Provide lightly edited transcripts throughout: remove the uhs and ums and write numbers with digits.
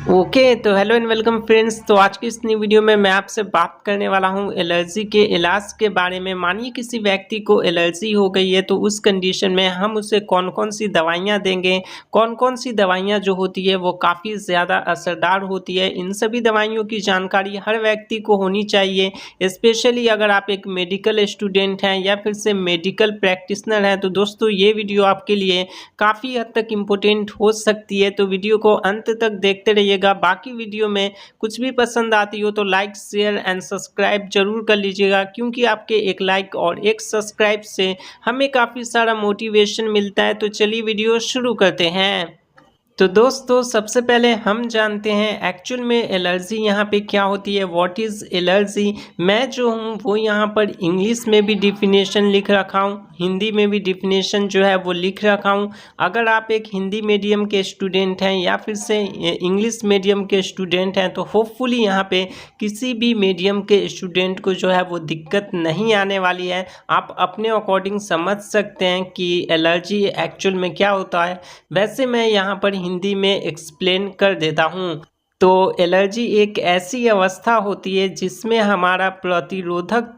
Okay तो hello and welcome friends. तो आज की इस नई वीडियो में मैं आपसे बात करने वाला हूं एलर्जी के इलाज के बारे में। मानिए किसी व्यक्ति को एलर्जी हो गई है तो उस कंडीशन में हम उसे कौन कौन सी दवाइयां देंगे, कौन कौन सी दवाइयां जो होती है वो काफ़ी ज़्यादा असरदार होती है। इन सभी दवाइयों की जानकारी हर व्यक्ति को होनी चाहिए, स्पेशली अगर आप एक मेडिकल स्टूडेंट हैं या फिर से मेडिकल प्रैक्टिशनर हैं। तो दोस्तों ये वीडियो आपके लिए काफ़ी हद तक इम्पोर्टेंट हो सकती है, तो वीडियो को अंत तक देखते रहिए। बाकी वीडियो में कुछ भी पसंद आती हो तो लाइक शेयर एंड सब्सक्राइब जरूर कर लीजिएगा, क्योंकि आपके एक लाइक और एक सब्सक्राइब से हमें काफ़ी सारा मोटिवेशन मिलता है। तो चलिए वीडियो शुरू करते हैं। तो दोस्तों सबसे पहले हम जानते हैं एक्चुअल में एलर्जी यहाँ पे क्या होती है, व्हाट इज़ एलर्जी। मैं जो हूँ वो यहाँ पर इंग्लिश में भी डिफिनेशन लिख रखा हूँ, हिंदी में भी डिफिनेशन जो है वो लिख रखा हूँ। अगर आप एक हिंदी मीडियम के स्टूडेंट हैं या फिर से इंग्लिश मीडियम के स्टूडेंट हैं तो होपफुली यहाँ पे किसी भी मीडियम के स्टूडेंट को जो है वो दिक्कत नहीं आने वाली है। आप अपने अकॉर्डिंग समझ सकते हैं कि एलर्जी एक्चुअल में क्या होता है। वैसे मैं यहाँ पर हिंदी में एक्सप्लेन कर देता हूँ। तो एलर्जी एक ऐसी अवस्था होती है जिसमें हमारा प्रतिरोधक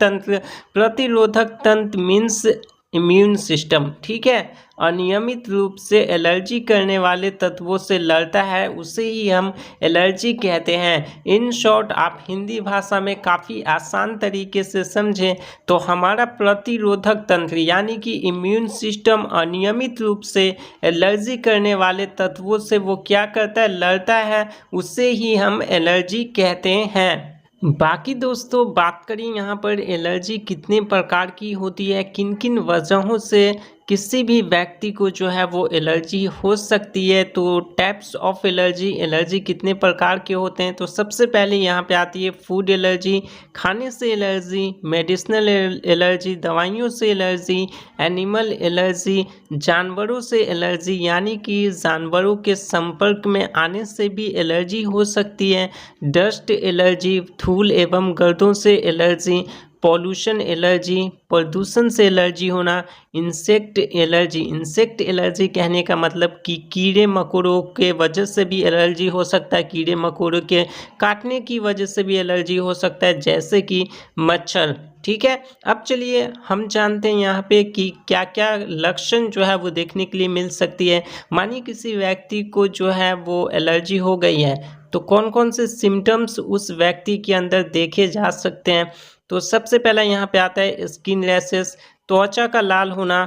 तंत्र मीन्स इम्यून सिस्टम, ठीक है, अनियमित रूप से एलर्जी करने वाले तत्वों से लड़ता है, उसे ही हम एलर्जी कहते हैं। इन शॉर्ट आप हिंदी भाषा में काफ़ी आसान तरीके से समझें तो हमारा प्रतिरोधक तंत्र यानी कि इम्यून सिस्टम अनियमित रूप से एलर्जी करने वाले तत्वों से वो क्या करता है, लड़ता है, उसे ही हम एलर्जी कहते हैं। बाकी दोस्तों बात करें यहाँ पर एलर्जी कितने प्रकार की होती है, किन किन वजहों से किसी भी व्यक्ति को जो है वो एलर्जी हो सकती है। तो टाइप्स ऑफ एलर्जी, एलर्जी कितने प्रकार के होते हैं। तो सबसे पहले यहाँ पे आती है फूड एलर्जी, खाने से एलर्जी, मेडिसिनल एलर्जी, दवाइयों से एलर्जी, एनिमल एलर्जी, जानवरों से एलर्जी यानी कि जानवरों के संपर्क में आने से भी एलर्जी हो सकती है, डस्ट एलर्जी, धूल एवं गर्दों से एलर्जी, पॉल्यूशन एलर्जी, प्रदूषण से एलर्जी होना, इंसेक्ट एलर्जी। इंसेक्ट एलर्जी कहने का मतलब कि कीड़े मकोड़ों के वजह से भी एलर्जी हो सकता है, कीड़े मकोड़ों के काटने की वजह से भी एलर्जी हो सकता है, जैसे कि मच्छर, ठीक है। अब चलिए हम जानते हैं यहाँ पे कि क्या क्या लक्षण जो है वो देखने के लिए मिल सकती है। मानिए किसी व्यक्ति को जो है वो एलर्जी हो गई है तो कौन कौन से सिम्टम्स उस व्यक्ति के अंदर देखे जा सकते हैं। तो सबसे पहला यहाँ पे आता है स्किन रैशेस, त्वचा का लाल होना,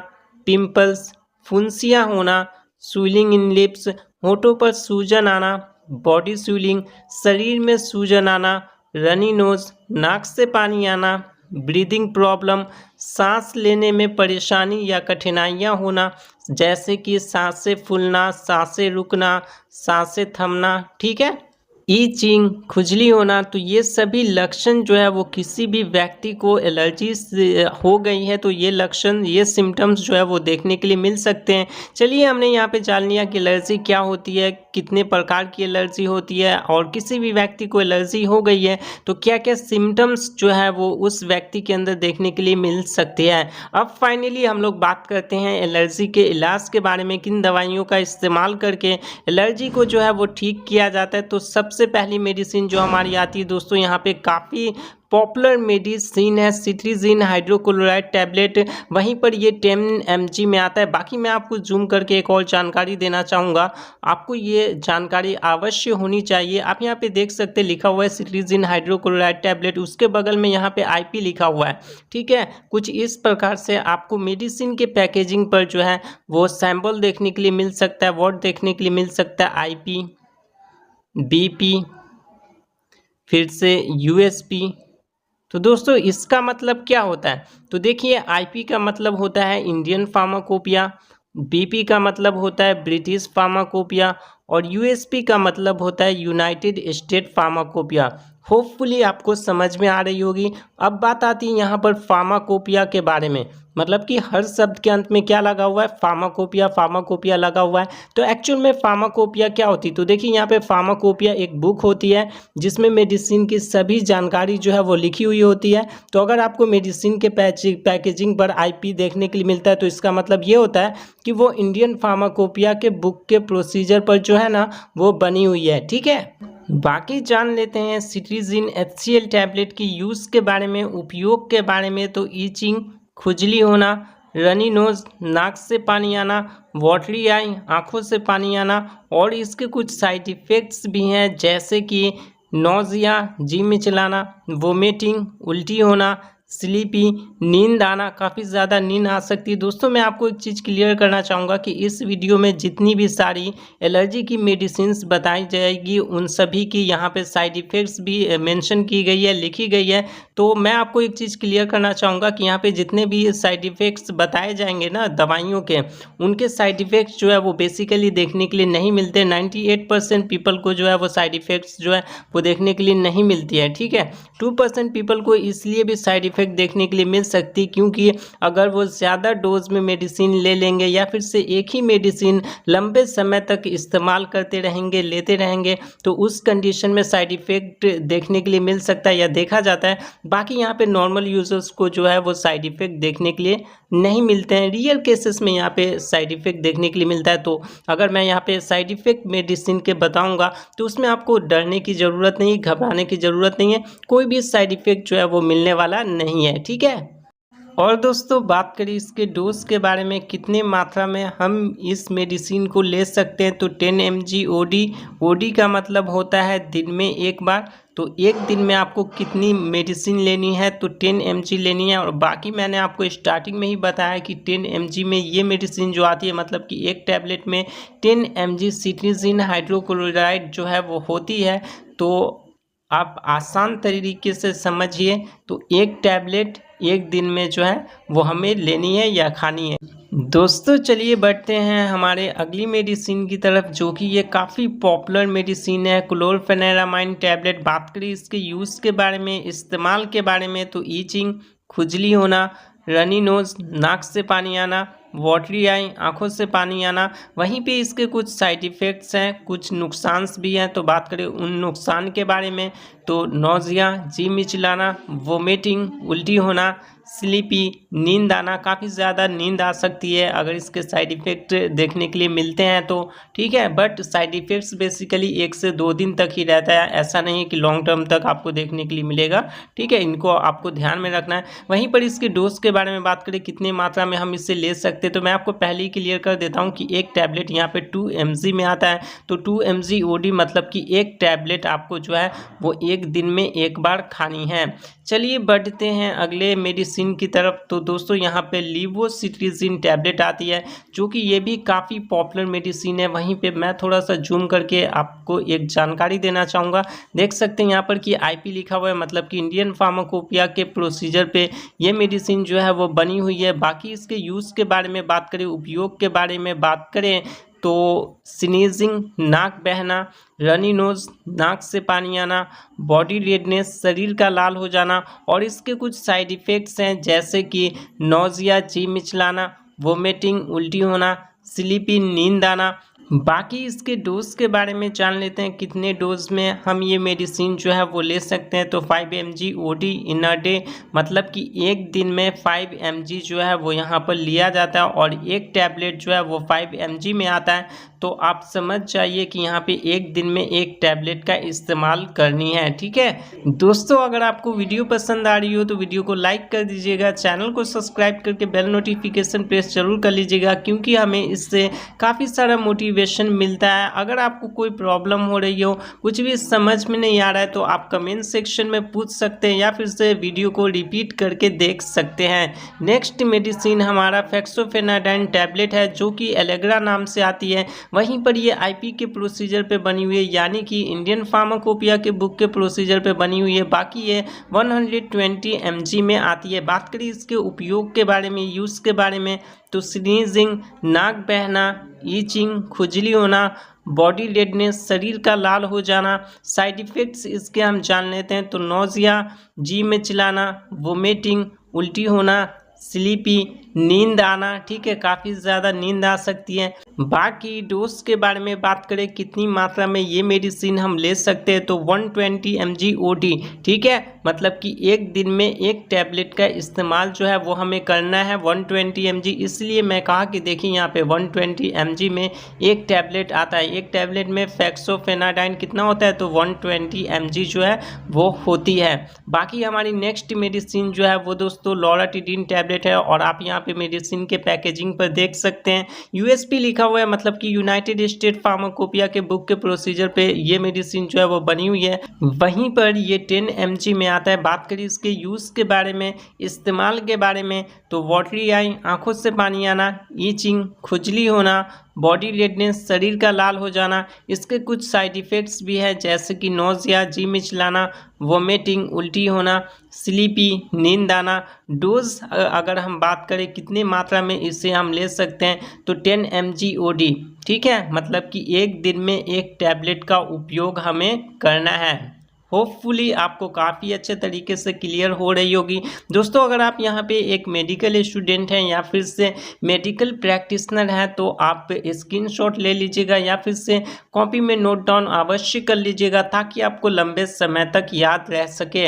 पिंपल्स, फुंसियाँ होना, स्वेलिंग इन लिप्स, होठों पर सूजन आना, बॉडी स्वेलिंग, शरीर में सूजन आना, रनी नोज, नाक से पानी आना, ब्रीदिंग प्रॉब्लम, सांस लेने में परेशानी या कठिनाइयाँ होना, जैसे कि सांसें फूलना, सांसें रुकना, सांसें थमना, ठीक है, ईचिंग, खुजली होना। तो ये सभी लक्षण जो है वो किसी भी व्यक्ति को एलर्जी से हो गई है तो ये लक्षण, ये सिम्टम्स जो है वो देखने के लिए मिल सकते हैं। चलिए हमने यहाँ पे जान लिया कि एलर्जी क्या होती है, कितने प्रकार की एलर्जी होती है, और किसी भी व्यक्ति को एलर्जी हो गई है तो क्या क्या सिम्टम्स जो है वो उस व्यक्ति के अंदर देखने के लिए मिल सकते हैं। अब फाइनली हम लोग बात करते हैं एलर्जी के इलाज के बारे में, किन दवाइयों का इस्तेमाल करके एलर्जी को जो है वो ठीक किया जाता है। तो सबसे पहली मेडिसिन जो हमारी आती है दोस्तों, यहाँ पे काफ़ी पॉपुलर मेडिसिन है सिट्रीजिन हाइड्रोक्लोराइड टैबलेट। वहीं पर ये 10 mg में आता है। बाकी मैं आपको जूम करके एक और जानकारी देना चाहूँगा, आपको ये जानकारी अवश्य होनी चाहिए। आप यहाँ पे देख सकते हैं लिखा हुआ है सिट्रीजिन हाइड्रोक्लोराइड टैबलेट, उसके बगल में यहाँ पे IP लिखा हुआ है, ठीक है। कुछ इस प्रकार से आपको मेडिसिन के पैकेजिंग पर जो है वो सैम्पल देखने के लिए मिल सकता है, वर्ड देखने के लिए मिल सकता है, IP, BP, फिर से USP। तो दोस्तों इसका मतलब क्या होता है, तो देखिए IP का मतलब होता है इंडियन फार्माकोपिया, BP का मतलब होता है ब्रिटिश फार्माकोपिया, और USP का मतलब होता है यूनाइटेड स्टेट फार्माकोपिया। होपफुली आपको समझ में आ रही होगी। अब बात आती है यहाँ पर फार्माकोपिया के बारे में, मतलब कि हर शब्द के अंत में क्या लगा हुआ है, फार्माकोपिया, फार्माकोपिया लगा हुआ है। तो एक्चुअल में फार्माकोपिया क्या होती है, तो देखिए यहाँ पे फार्माकोपिया एक बुक होती है जिसमें मेडिसिन की सभी जानकारी जो है वो लिखी हुई होती है। तो अगर आपको मेडिसिन के पैकेजिंग पर IP देखने के लिए मिलता है तो इसका मतलब ये होता है कि वो इंडियन फार्माकोपिया के बुक के प्रोसीजर पर जो है ना वो बनी हुई है, ठीक है। बाकी जान लेते हैं सिट्रीजिन HCl टैबलेट की यूज़ के बारे में, उपयोग के बारे में। तो ईचिंग, खुजली होना, रनी नोज, नाक से पानी आना, वाटरी आई, आँखों से पानी आना, और इसके कुछ साइड इफ़ेक्ट्स भी हैं जैसे कि नौजिया, जी मिचलाना, वोमिटिंग, उल्टी होना, स्लीपी, नींद आना, काफ़ी ज़्यादा नींद आ सकती है। दोस्तों मैं आपको एक चीज़ क्लियर करना चाहूँगा कि इस वीडियो में जितनी भी सारी एलर्जी की मेडिसिन्स बताई जाएगी उन सभी की यहाँ पे साइड इफ़ेक्ट्स भी मेंशन की गई है, लिखी गई है। तो मैं आपको एक चीज़ क्लियर करना चाहूँगा कि यहाँ पे जितने भी साइड इफ़ेक्ट्स बताए जाएंगे ना दवाइयों के, उनके साइड इफ़ेक्ट्स जो है वो बेसिकली देखने के लिए नहीं मिलते। 98% पीपल को जो है वो साइड इफ़ेक्ट्स जो है वो देखने के लिए नहीं मिलती है, ठीक है। 2% पीपल को इसलिए भी साइड इफ़ेक्ट देखने के लिए मिल सकती, क्योंकि अगर वो ज़्यादा डोज में मेडिसिन ले लेंगे या फिर से एक ही मेडिसिन लंबे समय तक इस्तेमाल करते रहेंगे, लेते रहेंगे, तो उस कंडीशन में साइड इफ़ेक्ट देखने के लिए मिल सकता है या देखा जाता है। बाकी यहाँ पे नॉर्मल यूजर्स को जो है वो साइड इफ़ेक्ट देखने के लिए नहीं मिलते हैं। रियल केसेस में यहाँ पे साइड इफ़ेक्ट देखने के लिए मिलता है। तो अगर मैं यहाँ पे साइड इफ़ेक्ट मेडिसिन के बताऊँगा तो उसमें आपको डरने की ज़रूरत नहीं, घबराने की ज़रूरत नहीं है। कोई भी साइड इफ़ेक्ट जो है वो मिलने वाला नहीं है, ठीक है। और दोस्तों बात करें इसके डोज के बारे में, कितने मात्रा में हम इस मेडिसिन को ले सकते हैं, तो 10 mg OD। OD का मतलब होता है दिन में एक बार। तो एक दिन में आपको कितनी मेडिसिन लेनी है, तो 10 mg लेनी है। और बाकी मैंने आपको स्टार्टिंग में ही बताया कि 10 mg में ये मेडिसिन जो आती है, मतलब कि एक टैबलेट में 10 mg सिट्रीजिन हाइड्रोक्लोराइड जो है वो होती है। तो आप आसान तरीके से समझिए, तो एक टैबलेट एक दिन में जो है वो हमें लेनी है या खानी है। दोस्तों चलिए बढ़ते हैं हमारे अगली मेडिसिन की तरफ, जो कि ये काफ़ी पॉपुलर मेडिसिन है, क्लोरफेनेरामाइन टैबलेट। बात करें इसके यूज़ के बारे में, इस्तेमाल के बारे में, तो ईचिंग, खुजली होना, रनी नोज, नाक से पानी आना, वाटरी आई, आँखों से पानी आना। वहीं पे इसके कुछ साइड इफ़ेक्ट्स हैं, कुछ नुकसान भी हैं। तो बात करें उन नुकसान के बारे में, तो नौजिया, जी मिचलाना, वोमिटिंग, उल्टी होना, स्लीपी, नींद आना, काफ़ी ज़्यादा नींद आ सकती है अगर इसके साइड इफ़ेक्ट देखने के लिए मिलते हैं तो, ठीक है। बट साइड इफ़ेक्ट्स बेसिकली 1 से 2 दिन तक ही रहता है, ऐसा नहीं है कि लॉन्ग टर्म तक आपको देखने के लिए मिलेगा, ठीक है। इनको आपको ध्यान में रखना है। वहीं पर इसके डोज के बारे में बात करें, कितनी मात्रा में हम इसे ले सकते हैं, तो मैं आपको पहले ही क्लियर कर देता हूँ कि एक टैबलेट यहाँ पे 2 mg में आता है। तो 2 mg OD मतलब कि एक टैबलेट आपको जो है वो एक दिन में एक बार खानी है। चलिए बढ़ते हैं अगले मेडिसिन की तरफ। तो दोस्तों यहाँ पे लीवोसिट्रीजिन टैबलेट आती है, जो कि ये भी काफ़ी पॉपुलर मेडिसिन है। वहीं पे मैं थोड़ा सा जूम करके आपको एक जानकारी देना चाहूँगा। देख सकते हैं यहाँ पर कि IP लिखा हुआ है, मतलब कि इंडियन फार्माकोपिया के प्रोसीजर पे ये मेडिसिन जो है वो बनी हुई है। बाकी इसके यूज़ के बारे में बात करें, उपयोग के बारे में बात करें, तो स्नीजिंग, नाक बहना, रनी नोज, नाक से पानी आना, बॉडी रेडनेस, शरीर का लाल हो जाना, और इसके कुछ साइड इफ़ेक्ट्स हैं जैसे कि नौजिया, जी मिचलाना, वोमिटिंग, उल्टी होना, स्लीपी, नींद आना। बाकी इसके डोज के बारे में जान लेते हैं, कितने डोज में हम ये मेडिसिन जो है वो ले सकते हैं। तो 5 mg OD in a day, मतलब कि एक दिन में 5 mg जो है वो यहाँ पर लिया जाता है, और एक टैबलेट जो है वो 5 mg में आता है। तो आप समझ जाइए कि यहाँ पे एक दिन में एक टैबलेट का इस्तेमाल करनी है, ठीक है। दोस्तों अगर आपको वीडियो पसंद आ रही हो तो वीडियो को लाइक कर दीजिएगा, चैनल को सब्सक्राइब करके बेल नोटिफिकेशन प्रेस जरूर कर लीजिएगा, क्योंकि हमें इससे काफ़ी सारा मोटिवेशन मिलता है। अगर आपको कोई प्रॉब्लम हो रही हो, कुछ भी समझ में नहीं आ रहा है, तो आप कमेंट सेक्शन में पूछ सकते हैं या फिर से वीडियो को रिपीट करके देख सकते हैं। नेक्स्ट मेडिसिन हमारा फेक्सोफेनाडाइन टैबलेट है, जो कि एलेग्रा नाम से आती है। वहीं पर ये IP के प्रोसीजर पे बनी हुई है, यानी कि इंडियन फार्माकोपिया के बुक के प्रोसीजर पे बनी हुई है। बाकी ये 120 mg में आती है। बात करें इसके उपयोग के बारे में, यूज़ के बारे में, तो स्नीजिंग, नाक बहना, ईचिंग, खुजली होना, बॉडी रेडनेस, शरीर का लाल हो जाना। साइड इफ़ेक्ट्स इसके हम जान लेते हैं, तो नौजिया, जी में चिल्लाना, वोमिटिंग, उल्टी होना, स्लीपी, नींद आना, ठीक है, काफ़ी ज़्यादा नींद आ सकती है। बाकी डोज के बारे में बात करें कितनी मात्रा में ये मेडिसिन हम ले सकते हैं, तो 120 mg OD, ठीक है, मतलब कि एक दिन में एक टैबलेट का इस्तेमाल जो है वो हमें करना है 120 mg। इसलिए मैं कहा कि देखिए यहाँ पे 120 mg में एक टैबलेट आता है। एक टैबलेट में फेक्सोफेनाडाइन कितना होता है, तो 120 mg जो है वो होती है। बाकी हमारी नेक्स्ट मेडिसिन जो है वो दोस्तों लोराटिडिन टैबलेट है, और आप यहाँ पे मेडिसिन के पैकेजिंग पर देख सकते हैं यूएसपी लिखा हुआ है, मतलब कि यूनाइटेड स्टेट फार्माकोपिया के बुक के प्रोसीजर पे ये मेडिसिन जो है वो बनी हुई है। वहीं पर ये 10 mg में आता है। बात करें इसके यूज़ के बारे में, इस्तेमाल के बारे में, तो वाटरी आई, आंखों से पानी आना, ईचिंग, खुजली होना, बॉडी रेडनेस, शरीर का लाल हो जाना। इसके कुछ साइड इफ़ेक्ट्स भी हैं जैसे कि नोज़िया, जी मिचलाना, वोमिटिंग, उल्टी होना, स्लीपी, नींद आना। डोज अगर हम बात करें कितनी मात्रा में इसे हम ले सकते हैं, तो 10 mg OD, ठीक है, मतलब कि एक दिन में एक टैबलेट का उपयोग हमें करना है। होपफुली आपको काफ़ी अच्छे तरीके से क्लियर हो रही होगी दोस्तों। अगर आप यहाँ पे एक मेडिकल स्टूडेंट हैं या फिर से मेडिकल प्रैक्टिशनर हैं, तो आप स्क्रीनशॉट ले लीजिएगा या फिर से कॉपी में नोट डाउन अवश्य कर लीजिएगा, ताकि आपको लंबे समय तक याद रह सके।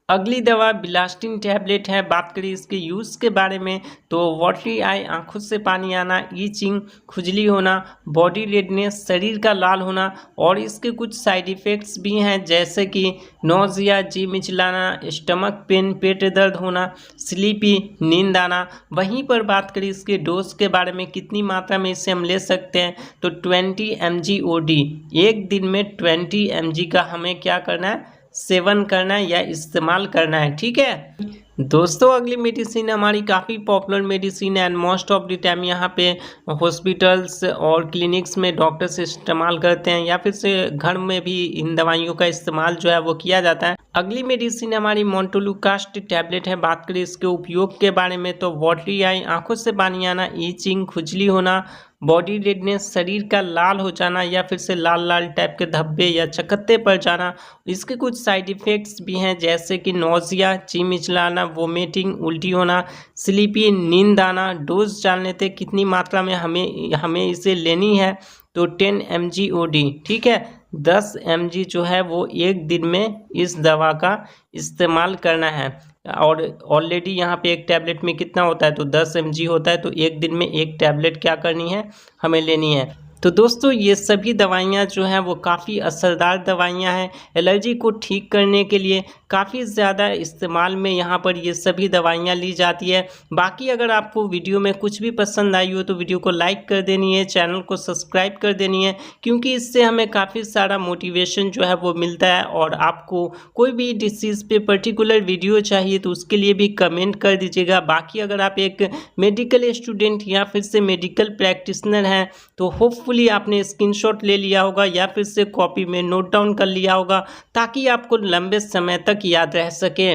अगली दवा बिलास्टिन टैबलेट है। बात करें इसके यूज़ के बारे में, तो वाटरी आई, आंखों से पानी आना, ईचिंग, खुजली होना, बॉडी रेडनेस, शरीर का लाल होना, और इसके कुछ साइड इफ़ेक्ट्स भी हैं जैसे कि नोज़िया, जी मिचलाना, स्टमक पेन, पेट दर्द होना, स्लीपी, नींद आना। वहीं पर बात करें इसके डोज के बारे में, कितनी मात्रा में इसे हम ले सकते हैं, तो 20 mg OD, एक दिन में 20 mg का हमें क्या करना है, सेवन करना है या इस्तेमाल करना है, ठीक है दोस्तों। अगली मेडिसिन हमारी काफ़ी पॉपुलर मेडिसिन है, and most of the time यहाँ पे हॉस्पिटल्स और क्लिनिक्स में डॉक्टर्स इस्तेमाल करते हैं, या फिर से घर में भी इन दवाइयों का इस्तेमाल जो है वो किया जाता है। अगली मेडिसिन हमारी मोंटोलुकास्ट टैबलेट है। बात करें इसके उपयोग के बारे में, तो वाटरी आई, आंखों से पानी आना, ईचिंग, खुजली होना, बॉडी रेडनेस, शरीर का लाल हो जाना या फिर से लाल लाल टाइप के धब्बे या चकत्ते पड़ जाना। इसके कुछ साइड इफ़ेक्ट्स भी हैं जैसे कि नोज़िया, जी मिचलाना, वोमिटिंग, उल्टी होना, स्लीपी, नींद आना। डोज जान लेते कितनी मात्रा में हमें इसे लेनी है, तो 10 mg OD, ठीक है, 10 mg जो है वो एक दिन में इस दवा का इस्तेमाल करना है। और ऑलरेडी यहाँ पे एक टैबलेट में कितना होता है, तो 10 mg होता है, तो एक दिन में एक टैबलेट क्या करनी है, हमें लेनी है। तो दोस्तों ये सभी दवाइयाँ जो हैं वो काफ़ी असरदार दवाइयाँ हैं। एलर्जी को ठीक करने के लिए काफ़ी ज़्यादा इस्तेमाल में यहाँ पर ये सभी दवाइयाँ ली जाती है। बाकी अगर आपको वीडियो में कुछ भी पसंद आई हो तो वीडियो को लाइक कर देनी है, चैनल को सब्सक्राइब कर देनी है, क्योंकि इससे हमें काफ़ी सारा मोटिवेशन जो है वो मिलता है। और आपको कोई भी डिसीज़ पे पर्टिकुलर वीडियो चाहिए तो उसके लिए भी कमेंट कर दीजिएगा। बाकी अगर आप एक मेडिकल स्टूडेंट या फिर से मेडिकल प्रैक्टिशनर हैं, तो होपफुली आपने स्क्रीनशॉट ले लिया होगा या फिर से कॉपी में नोट डाउन कर लिया होगा, ताकि आपको लंबे समय तक याद रह सके।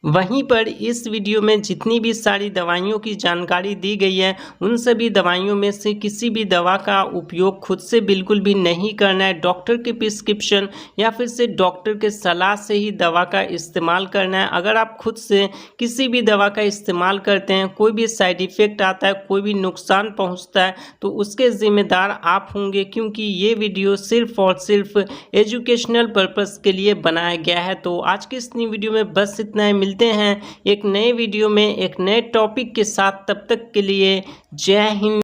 वहीं पर इस वीडियो में जितनी भी सारी दवाइयों की जानकारी दी गई है, उन सभी दवाइयों में से किसी भी दवा का उपयोग खुद से बिल्कुल भी नहीं करना है। डॉक्टर के प्रिस्क्रिप्शन या फिर से डॉक्टर के सलाह से ही दवा का इस्तेमाल करना है। अगर आप खुद से किसी भी दवा का इस्तेमाल करते हैं, कोई भी साइड इफ़ेक्ट आता है, कोई भी नुकसान पहुंचता है, तो उसके ज़िम्मेदार आप होंगे, क्योंकि ये वीडियो सिर्फ और सिर्फ एजुकेशनल पर्पस के लिए बनाया गया है। तो आज की इस नई वीडियो में बस इतना ही। मिलते हैं एक नए वीडियो में एक नए टॉपिक के साथ, तब तक के लिए जय हिंद।